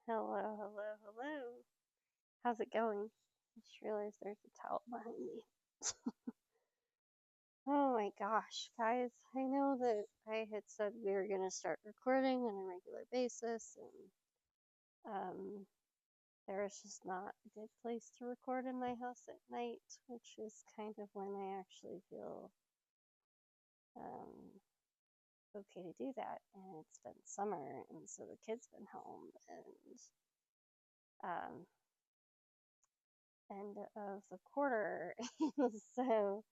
Hello, hello, hello. How's it going? I just realized there's a towel behind me. Oh my gosh, guys. I know that I had said we were going to start recording on a regular basis, and there's just not a good place to record in my house at night, which is kind of when I actually feel um, okay to do that. And it's been summer, and so the kids been home, and um, end of the quarter. So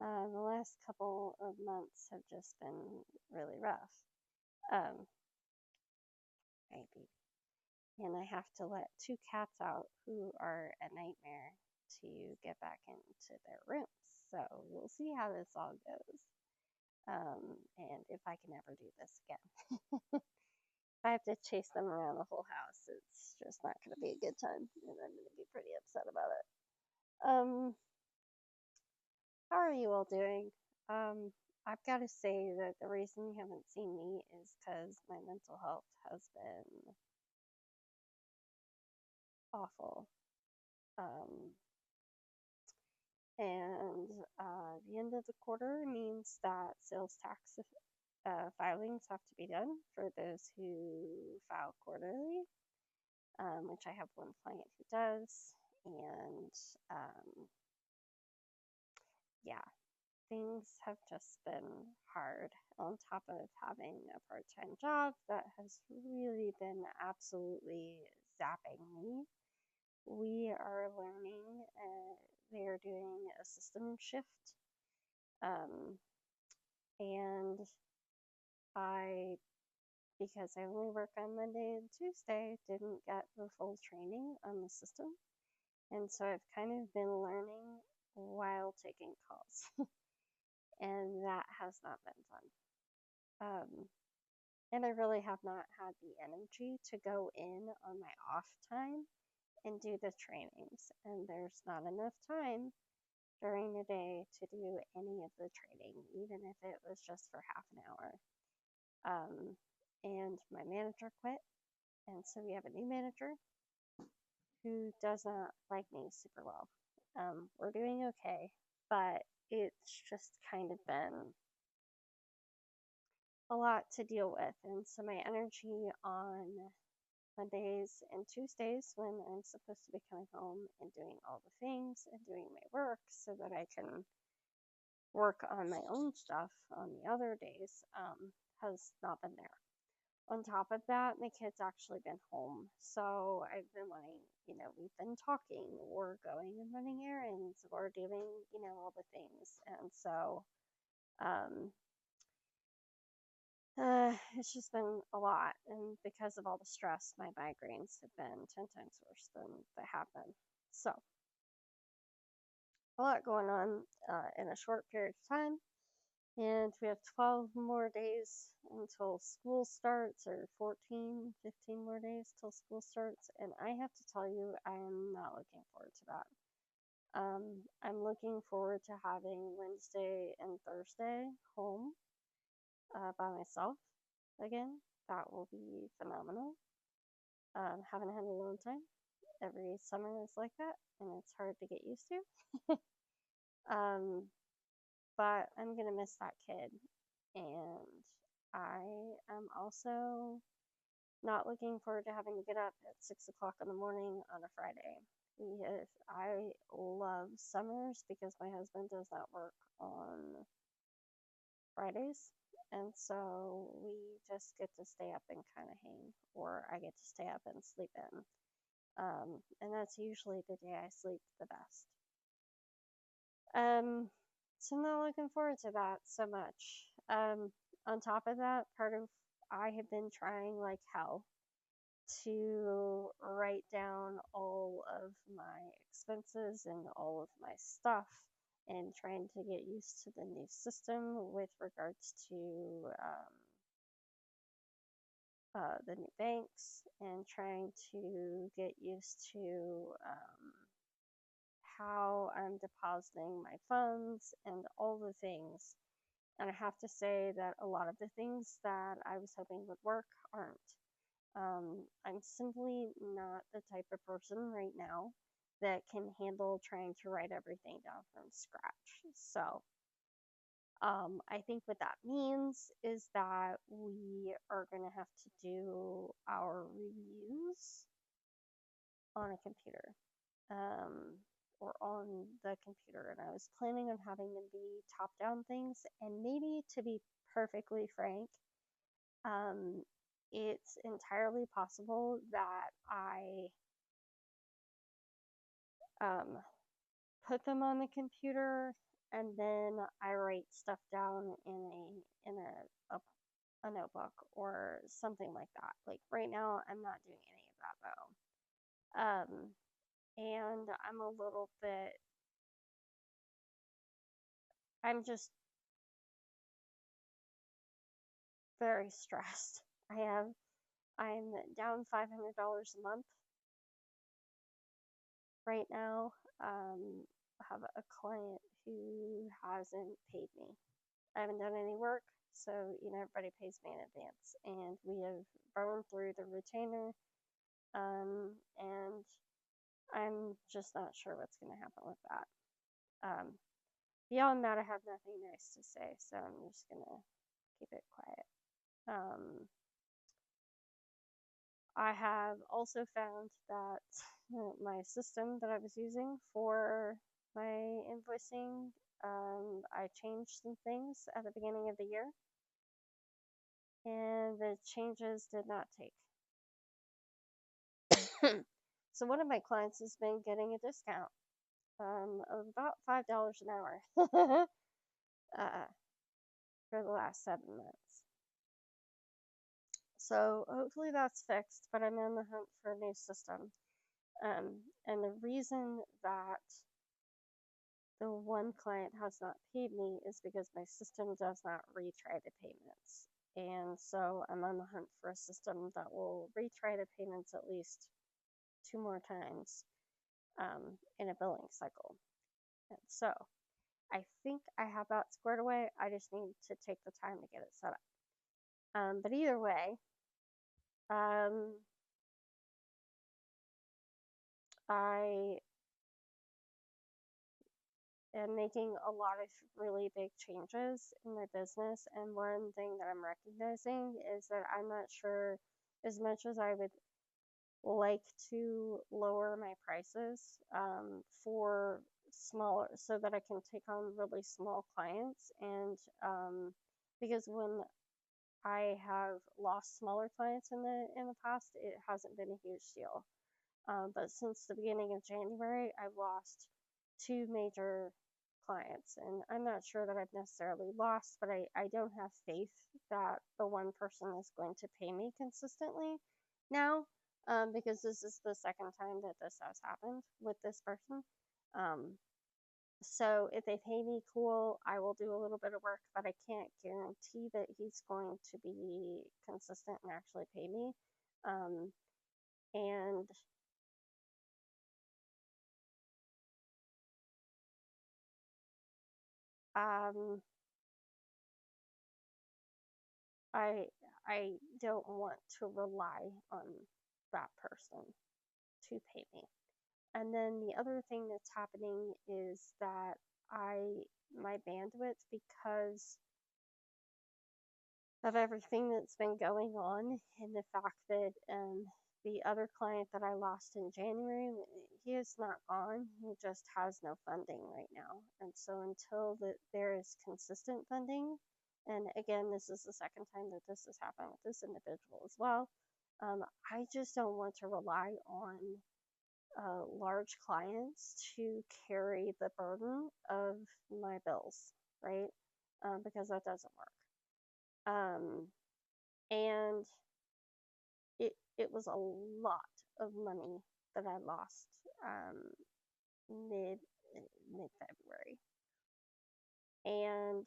the last couple of months have just been really rough. Um, maybe. And I have to let two cats out who are a nightmare to get back into their rooms. So we'll see how this all goes. And if I can ever do this again. If I have to chase them around the whole house, it's just not going to be a good time. And I'm going to be pretty upset about it. How are you all doing? Um, I've got to say that the reason you haven't seen me is because my mental health has been awful. Um, and the end of the quarter means that sales tax filings have to be done for those who file quarterly, which I have one client who does. And yeah, things have just been hard on top of having a part time job that has really been absolutely zapping me. We are learning, they're doing a system shift. And I, because I only work on Monday and Tuesday, didn't get the full training on the system. And so I've kind of been learning while taking calls. And that has not been fun. And I really have not had the energy to go in on my off time and do the trainings. And there's not enough time during the day to do any of the training, even if it was just for half an hour. And my manager quit. And so we have a new manager who does not like me super well. We're doing okay, but it's just kind of been a lot to deal with. And so my energy on Mondays and Tuesdays, when I'm supposed to be coming home and doing all the things and doing my work so that I can work on my own stuff on the other days, has not been there. On top of that, my kid's actually been home. So I've been wanting, we've been talking or going and running errands or doing, all the things. And so um, it's just been a lot. And because of all the stress, my migraines have been 10 times worse than they have been. So a lot going on in a short period of time. And we have 12 more days until school starts, or 14, 15 more days till school starts. And I have to tell you, I am not looking forward to that. I'm looking forward to having Wednesday and Thursday home by myself again. That will be phenomenal. Haven't had a long time. Every summer is like that, and it's hard to get used to. um, but I'm gonna miss that kid, and I am also not looking forward to having to get up at 6 o'clock in the morning on a Friday. I love summers because my husband does not work on Fridays. And so we just get to stay up and kind of hang, or I get to stay up and sleep in. And that's usually the day I sleep the best. So I'm not looking forward to that so much. On top of that, I have been trying like hell to write down all of my expenses and all of my stuff and trying to get used to the new system with regards to the new banks and trying to get used to how I'm depositing my funds and all the things. And I have to say that a lot of the things that I was hoping would work aren't. I'm simply not the type of person right now that can handle trying to write everything down from scratch. So, I think what that means is that we are going to have to do our reviews on a computer, um, or on the computer. And I was planning on having them be top down things. And maybe, to be perfectly frank, um, it's entirely possible that I um, put them on the computer and then I write stuff down in a notebook or something like that. Like right now, I'm not doing any of that though. And I'm a little bit. I'm just very stressed. I'm down $500 a month right now. I have a client who hasn't paid me. I haven't done any work, so everybody pays me in advance, and we have burned through the retainer, and I'm just not sure what's going to happen with that. Beyond that, I have nothing nice to say, so I'm just going to keep it quiet. I have also found that my system that I was using for my invoicing, I changed some things at the beginning of the year, and the changes did not take. So one of my clients has been getting a discount of about $5 an hour for the last 7 months. So hopefully that's fixed, but I'm on the hunt for a new system. And the reason that the one client has not paid me is because my system does not retry the payments. And so I'm on the hunt for a system that will retry the payments at least 2 more times in a billing cycle. And so I think I have that squared away. I just need to take the time to get it set up. But either way, I am making a lot of really big changes in my business. And one thing that I'm recognizing is that I'm not sure, as much as I would like to lower my prices for smaller, so that I can take on really small clients. And because when I have lost smaller clients in the past, it hasn't been a huge deal. But since the beginning of January, I've lost 2 major clients, and I'm not sure that I've necessarily lost, but I don't have faith that the one person is going to pay me consistently now, because this is the second time that this has happened with this person. So if they pay me, cool, I will do a little bit of work, but I can't guarantee that he's going to be consistent and actually pay me. And I I don't want to rely on that person to pay me. And then the other thing that's happening is that my bandwidth, because of everything that's been going on, and the fact that the other client that I lost in January, he is not gone. He just has no funding right now. And so until there is consistent funding, and again, this is the second time that this has happened with this individual as well, I just don't want to rely on large clients to carry the burden of my bills, right? Because that doesn't work. And it was a lot of money that I lost mid February, and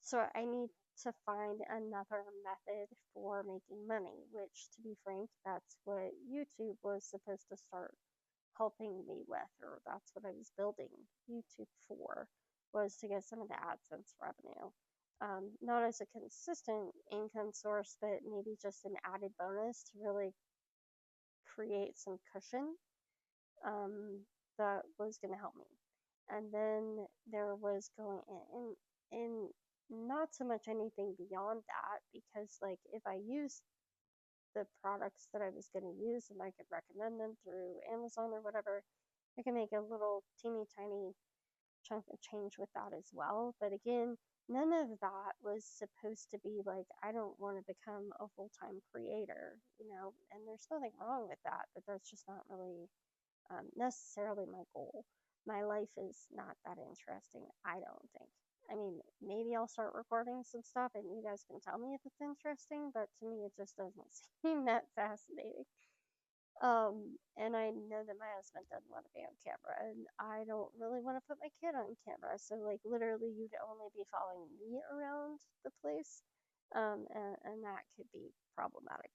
so I need to find another method for making money. Which, to be frank, that's what YouTube was supposed to start helping me with, or that's what I was building YouTube for, was to get some of the AdSense revenue. not as a consistent income source, but maybe just an added bonus to really create some cushion, that was going to help me. And then there was going in not so much anything beyond that, because like if I used the products that I was going to use and I could recommend them through Amazon or whatever, I can make a little teeny tiny chunk of change with that as well. But again, none of that was supposed to be like, I don't want to become a full time creator, and there's nothing wrong with that, but that's just not really necessarily my goal. My life is not that interesting, I don't think. I mean, maybe I'll start recording some stuff and you guys can tell me if it's interesting, but to me, it just doesn't seem that fascinating. And I know that my husband doesn't want to be on camera, and I don't really want to put my kid on camera. So, like, literally, you'd only be following me around the place, and that could be problematic.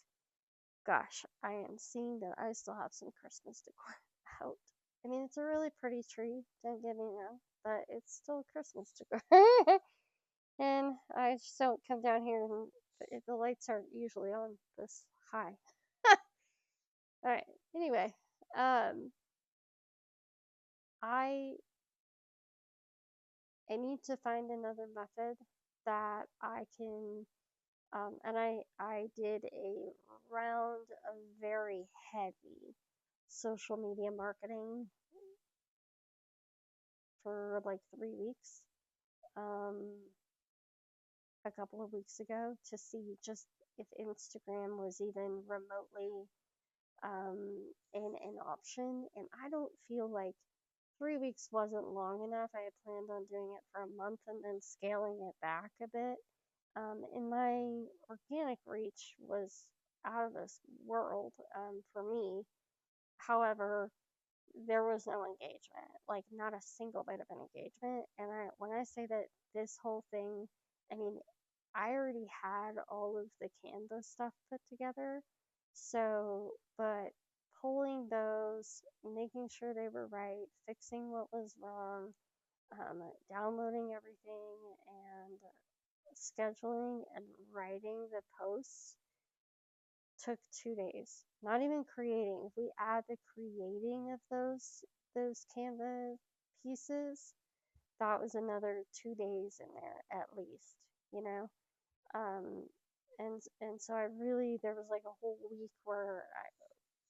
Gosh, I am seeing that I still have some Christmas decor out. I mean, it's a really pretty tree, don't get me wrong, but it's still Christmas decor. And I just don't come down here and the lights aren't usually on this high. All right. Anyway, um, I I need to find another method that I can, and I did a round of very heavy social media marketing for like 3 weeks, um, a couple of weeks ago to see just if Instagram was even remotely an option. And I don't feel like 3 weeks wasn't long enough. I had planned on doing it for a month and then scaling it back a bit. And my organic reach was out of this world, for me. However, there was no engagement, like not a single bit of an engagement. And when I say that this whole thing, I mean, I already had all of the Canva stuff put together. So, but pulling those, making sure they were right, fixing what was wrong, downloading everything, and scheduling and writing the posts took 2 days. Not even creating. If we add the creating of those Canva pieces, that was another 2 days in there at least, you know. Um, and so I really, there was like a whole week where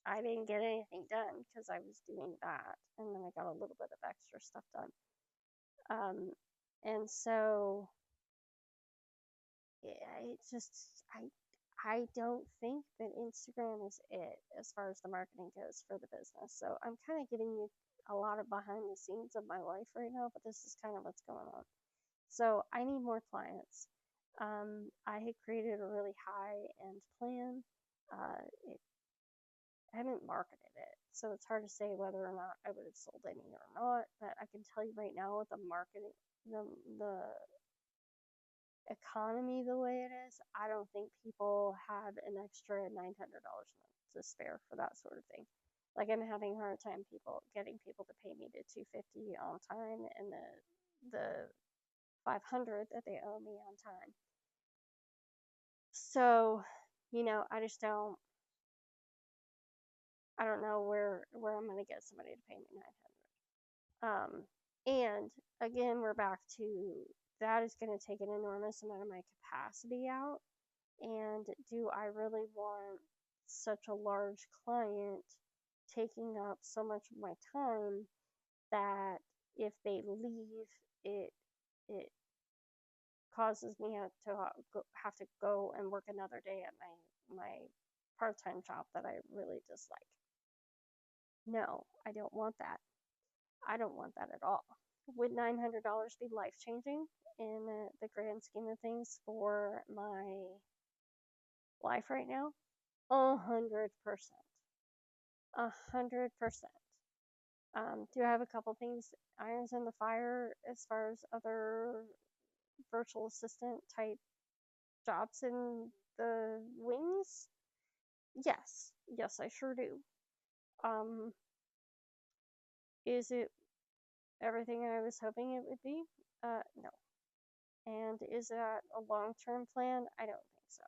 I didn't get anything done because I was doing that, and then I got a little bit of extra stuff done. And so it just I don't think that Instagram is it as far as the marketing goes for the business. So I'm kind of giving you a lot of behind the scenes of my life right now, but this is kind of what's going on. So I need more clients. I had created a really high end plan. It, I haven't marketed it, so it's hard to say whether or not I would have sold any or not. But I can tell you right now with the marketing, the economy the way it is, I don't think people have an extra $900 a month to spare for that sort of thing. Like I'm having a hard time getting people to pay me the $250 on time and the $500 that they owe me on time. So, I just I don't know where I'm gonna get somebody to pay me 900. And again, we're back to that is going to take an enormous amount of my capacity out. And do I really want such a large client taking up so much of my time that if they leave, it causes me have to go and work another day at my part-time job that I really dislike? No, I don't want that. I don't want that at all. Would $900 be life changing in the grand scheme of things for my life right now? 100%. 100%. Do I have a couple things, irons in the fire, as far as other virtual assistant type jobs in the wings? Yes. Yes, I sure do. Is it everything I was hoping it would be? No. And is that a long-term plan? I don't think so.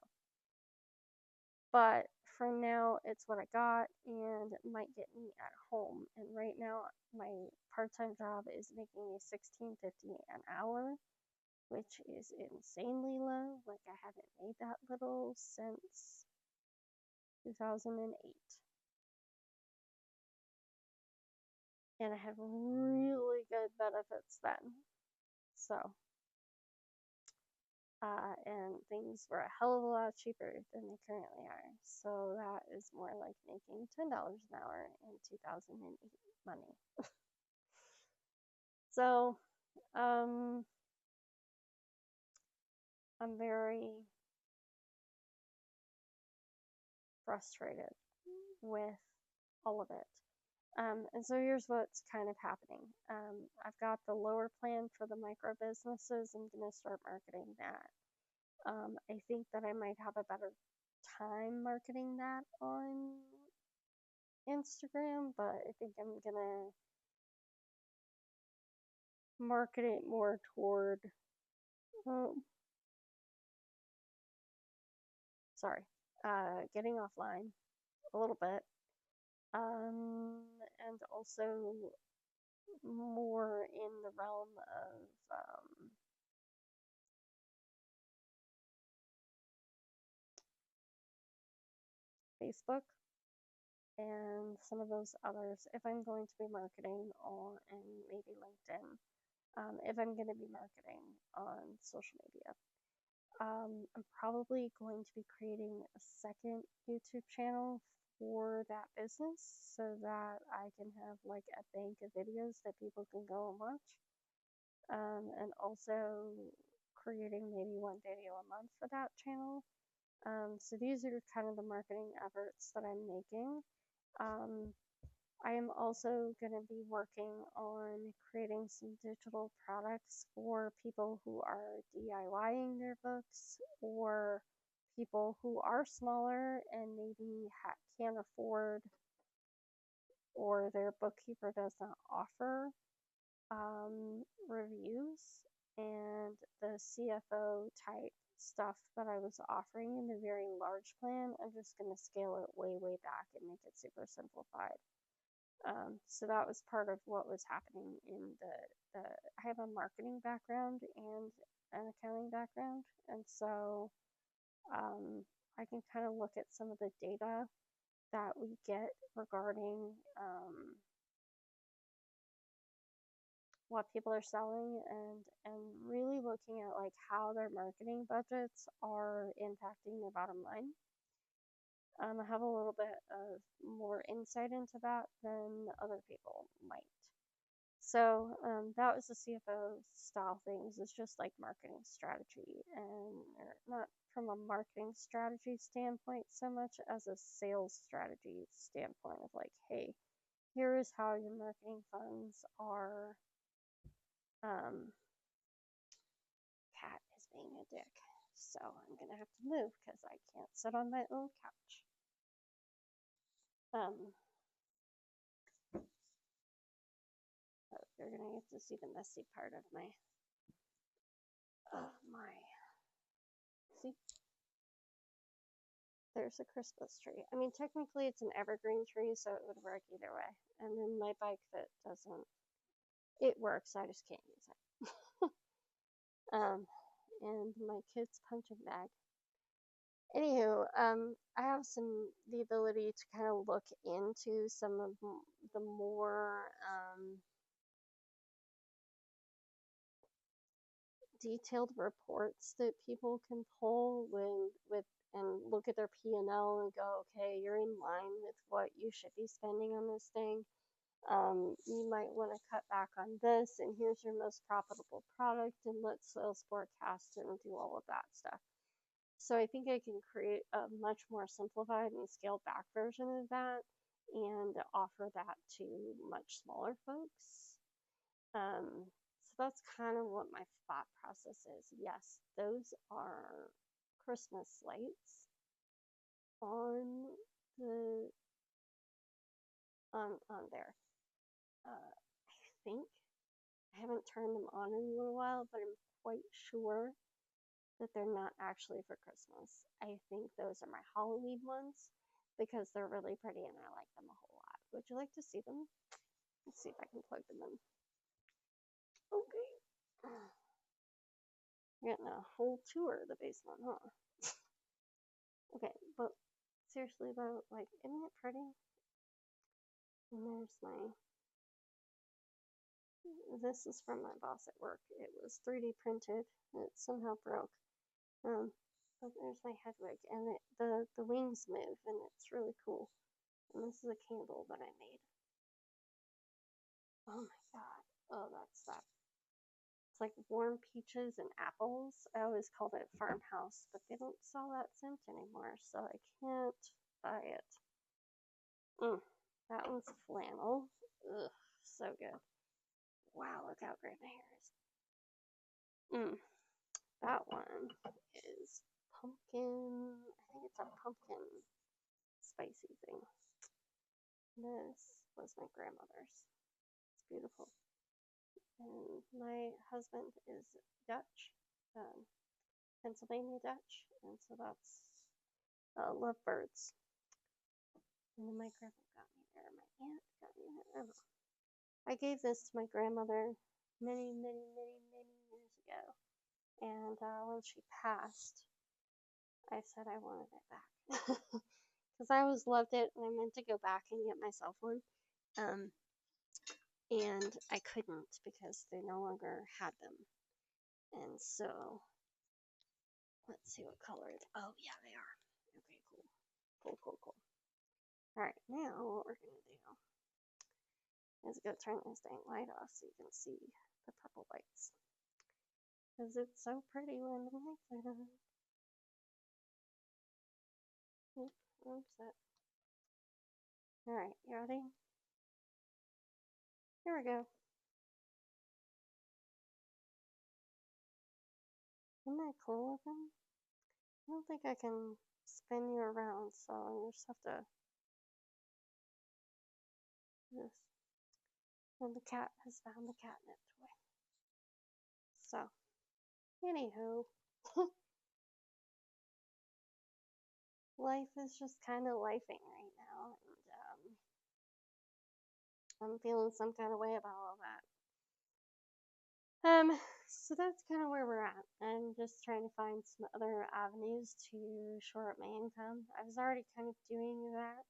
But for now, it's what I got and it might get me at home. And right now, my part-time job is making me $16.50 an hour, which is insanely low. Like I haven't made that little since 2008. And I have really good benefits then. So, and things were a hell of a lot cheaper than they currently are. So that is more like making $10 an hour in 2008 money. So, I'm very frustrated with all of it. And so here's what's kind of happening. I've got the lower plan for the micro businesses. I'm going to start marketing that. I think that I might have a better time marketing that on Instagram, but I think I'm going to market it more toward, sorry, getting offline a little bit. And also more in the realm of Facebook and some of those others if I'm going to be marketing on, and maybe LinkedIn, if I'm going to be marketing on social media. I'm probably going to be creating a second YouTube channel for that business so that I can have like a bank of videos that people can go and watch. And also creating maybe one video a month for that channel. So these are kind of the marketing efforts that I'm making. I am also going to be working on creating some digital products for people who are DIYing their books, or people who are smaller and maybe can't afford, or their bookkeeper does not offer reviews. And the CFO type stuff that I was offering in the very large plan, I'm just going to scale it way, way back and make it super simplified. So that was part of what was happening in I have a marketing background and an accounting background. And so I can kind of look at some of the data that we get regarding what people are selling, and really looking at like how their marketing budgets are impacting their bottom line. I have a little bit of more insight into that than other people might. So that was the CFO style things. It's just like marketing strategy, and not from a marketing strategy standpoint so much as a sales strategy standpoint of like, hey, here is how your marketing funds are. Cat is being a dick, so I'm gonna have to move because I can't sit on my own couch. You're gonna get to see the messy part of my see, there's a Christmas tree. I mean, technically it's an evergreen tree, so it would work either way. And then my bike that doesn't, it works, I just can't use it. And my kid's punching bag. Anywho, I have the ability to kind of look into some of the more detailed reports that people can pull and look at their P&L and go, okay, you're in line with what you should be spending on this thing. You might want to cut back on this, and here's your most profitable product, and let's sales forecast and do all of that stuff. So I think I can create a much more simplified and scaled back version of that and offer that to much smaller folks. So that's kind of what my thought process is. Yes, those are Christmas lights on there. I think I haven't turned them on in a little while, but I'm quite sure that they're not actually for Christmas. I think those are my Halloween ones because they're really pretty and I like them a whole lot. Would you like to see them? Let's see if I can plug them in. Okay. You're getting a whole tour of the basement, huh? Okay, but seriously though, like, isn't it pretty? And there's my, this is from my boss at work. It was 3D printed. It somehow broke. But there's my Hedwig, and the wings move, and it's really cool. And this is a candle that I made. Oh my god. Oh, that's that. It's like warm peaches and apples. I always called it farmhouse, but they don't sell that scent anymore, so I can't buy it. That one's flannel. Ugh, so good. Wow, look how great my hair is. That one is pumpkin. I think it's a pumpkin spicy thing. This was my grandmother's. It's beautiful. And my husband is Dutch, Pennsylvania Dutch, and so that's lovebirds. And then my grandma got me there. My aunt got me there. Oh. I gave this to my grandmother many, many, many, many years ago. And when she passed, I said I wanted it back. Because I always loved it and I meant to go back and get myself one. And I couldn't because they no longer had them. And so, let's see what color it is. Oh, yeah, they are. Okay, cool. Cool, cool, cool. Alright, now what we're going to do is go turn this dang light off so you can see the purple lights. Because it's so pretty when the lights are on. Oops, that. Alright, you ready? Here we go. Isn't that cool looking? I don't think I can spin you around, so you just have to this. And the cat has found the catnip toy. So, anywho, life is just kind of lifing right now, and I'm feeling some kind of way about all that. So that's kind of where we're at. I'm just trying to find some other avenues to shore up my income. I was already kind of doing that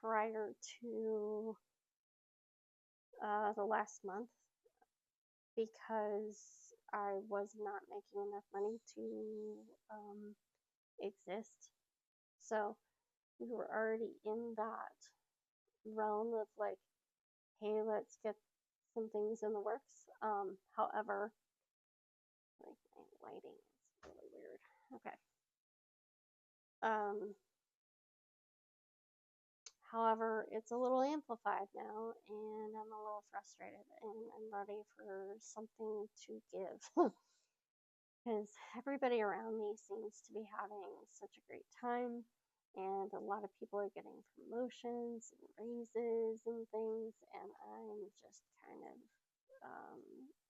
prior to the last month because I was not making enough money to exist. So we were already in that realm of like, hey, let's get some things in the works. However, like my lighting is really weird. Okay. However, it's a little amplified now, and I'm a little frustrated, and I'm ready for something to give. Because everybody around me seems to be having such a great time, and a lot of people are getting promotions and raises and things, and I'm just kind of,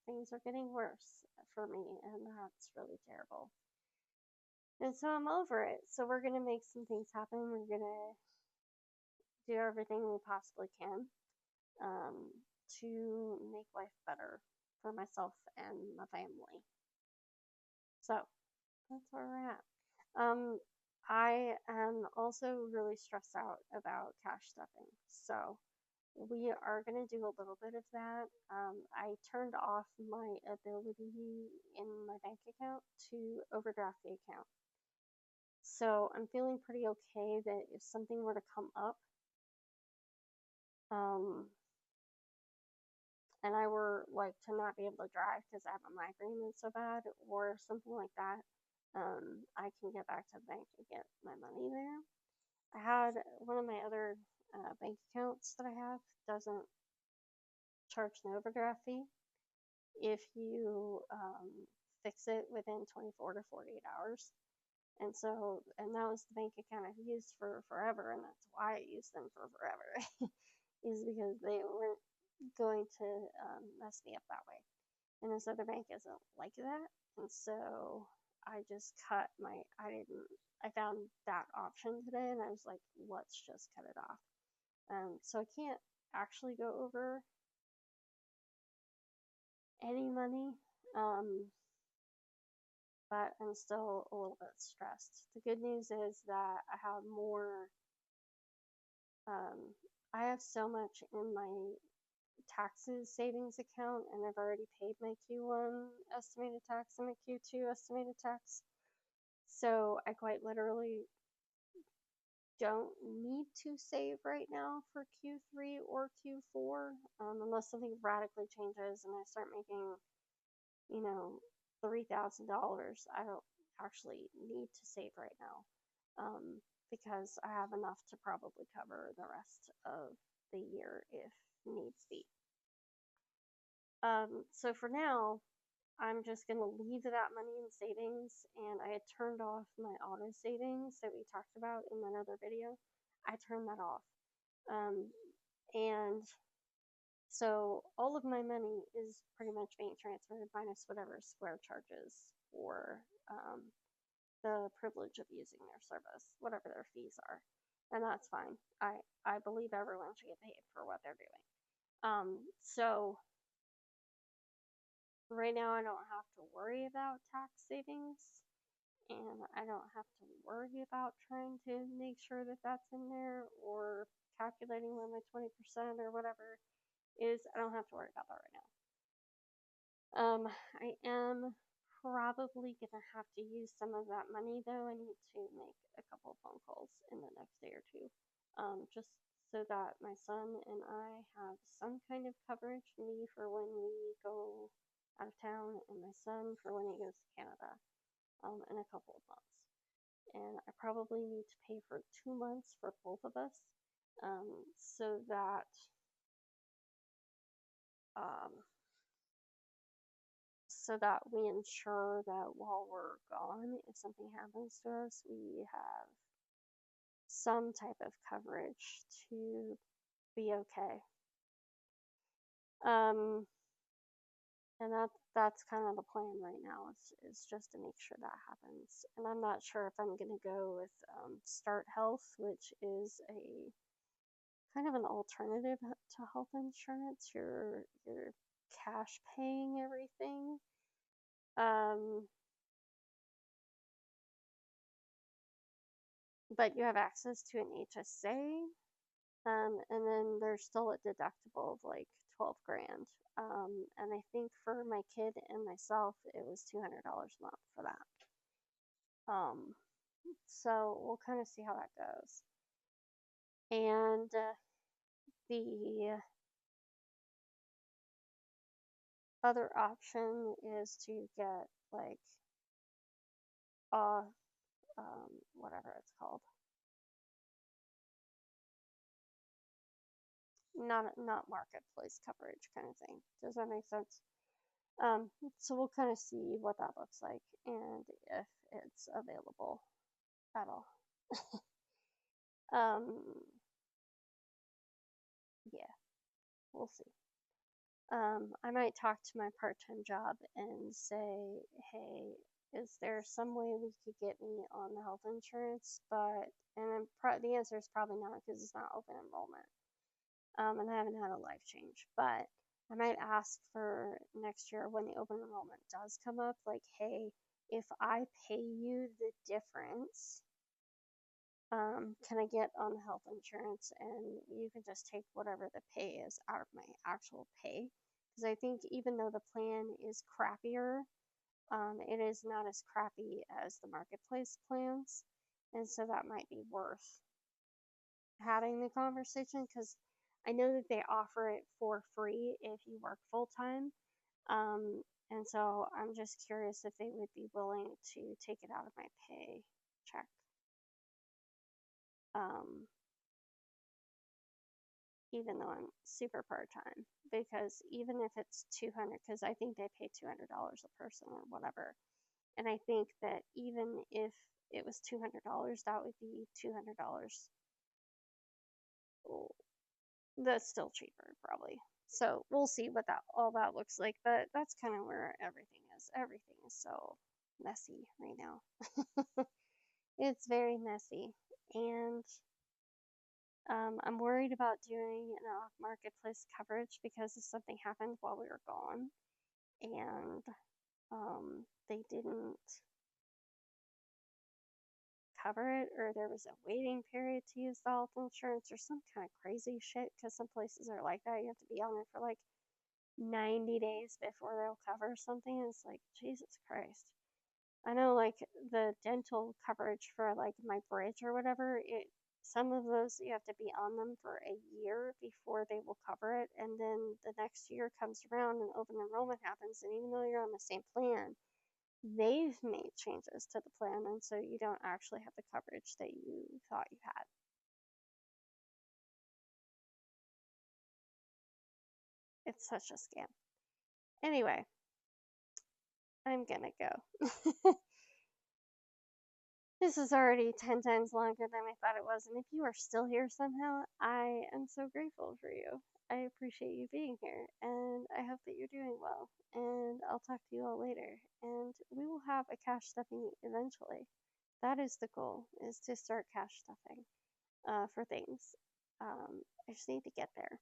things are getting worse for me, and that's really terrible. And so I'm over it. So we're going to make some things happen. We're going to do everything we possibly can to make life better for myself and my family. So that's where we're at. I am also really stressed out about cash stuffing. So we are going to do a little bit of that. I turned off my ability in my bank account to overdraft the account. So I'm feeling pretty okay that if something were to come up, and I were like to not be able to drive because I have a migraine that's so bad or something like that, I can get back to the bank and get my money there. I had one of my other bank accounts that I have doesn't charge an overdraft fee if you fix it within 24 to 48 hours. And so, and that was the bank account I've used for forever, and that's why I used them for forever, is because they weren't going to mess me up that way. And this other bank isn't like that. And so I just cut my, I found that option today and I was like, let's just cut it off. So I can't actually go over any money, but I'm still a little bit stressed. The good news is that I have more, I have so much in my taxes savings account, and I've already paid my Q1 estimated tax and my Q2 estimated tax. So I quite literally don't need to save right now for Q3 or Q4, unless something radically changes and I start making, you know, $3,000. I don't actually need to save right now, because I have enough to probably cover the rest of the year if needs be. So for now, I'm just going to leave that money in savings, and I had turned off my auto savings that we talked about in that other video. I turned that off. And so all of my money is pretty much being transferred minus whatever Square charges for the privilege of using their service, whatever their fees are. And that's fine. I believe everyone should get paid for what they're doing. So right now I don't have to worry about tax savings, and I don't have to worry about trying to make sure that that's in there or calculating what my 20% or whatever is. I don't have to worry about that right now. I am probably gonna have to use some of that money though. I need to make a couple of phone calls in the next day or two, just so that my son and I have some kind of coverage. Me for when we go out of town, and my son for when he goes to Canada, in a couple of months. And I probably need to pay for 2 months for both of us, so that um, we ensure that while we're gone, if something happens to us, we have some type of coverage to be okay. And that's kind of the plan right now, is just to make sure that happens. And I'm not sure if I'm gonna go with Start Health, which is a kind of an alternative to health insurance. You're cash paying everything. But you have access to an HSA, and then there's still a deductible of like 12 grand. And I think for my kid and myself, it was $200 a month for that. So we'll kind of see how that goes. And the other option is to get like whatever it's called, not marketplace coverage kind of thing. Does that make sense? So we'll kind of see what that looks like and if it's available at all. Yeah, we'll see. I might talk to my part-time job and say, hey, is there some way we could get me on the health insurance? But the answer is probably not, because it's not open enrollment. And I haven't had a life change. But I might ask for next year when the open enrollment does come up, like, hey, if I pay you the difference, can I get on the health insurance, and you can just take whatever the pay is out of my actual pay? Because I think even though the plan is crappier, it is not as crappy as the marketplace plans, and so that might be worth having the conversation, because I know that they offer it for free if you work full time. And so I'm just curious if they would be willing to take it out of my paycheck. Even though I'm super part-time, because even if it's 200, because I think they pay $200 a person or whatever, and I think that even if it was $200, that would be $200. Oh, that's still cheaper probably, So we'll see what that all that looks like, but that's kind of where everything is. Everything is so messy right now. It's very messy, and I'm worried about doing an off marketplace coverage because if something happened while we were gone, and they didn't cover it, or there was a waiting period to use the health insurance, or some kind of crazy shit. Because some places are like that. You have to be on it for like 90 days before they'll cover something. It's like, Jesus Christ. I know, like, the dental coverage for like my bridge or whatever, some of those you have to be on them for a year before they will cover it, and then the next year comes around and open enrollment happens, and even though you're on the same plan, they've made changes to the plan, and so you don't actually have the coverage that you thought you had. It's such a scam. Anyway, I'm gonna go. This is already 10 times longer than I thought it was, and if you are still here somehow, I am so grateful for you. I appreciate you being here, and I hope that you're doing well. And I'll talk to you all later, and we will have a cash stuffing eventually. That is the goal, is to start cash stuffing for things. I just need to get there.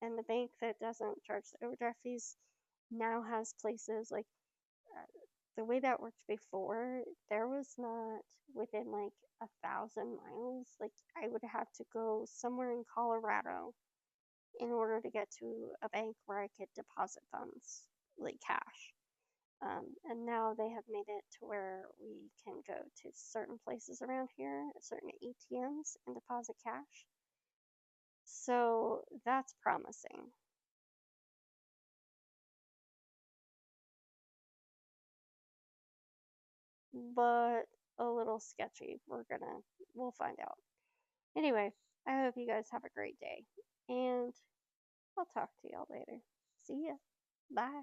And the bank that doesn't charge the overdraft fees now has places like the way that worked before, there was not within like 1,000 miles. Like I would have to go somewhere in Colorado in order to get to a bank where I could deposit funds, like cash. And now they have made it to where we can go to certain places around here, certain ATMs, and deposit cash. So that's promising. But a little sketchy. We'll find out. Anyway, I hope you guys have a great day, and I'll talk to y'all later. See ya. Bye.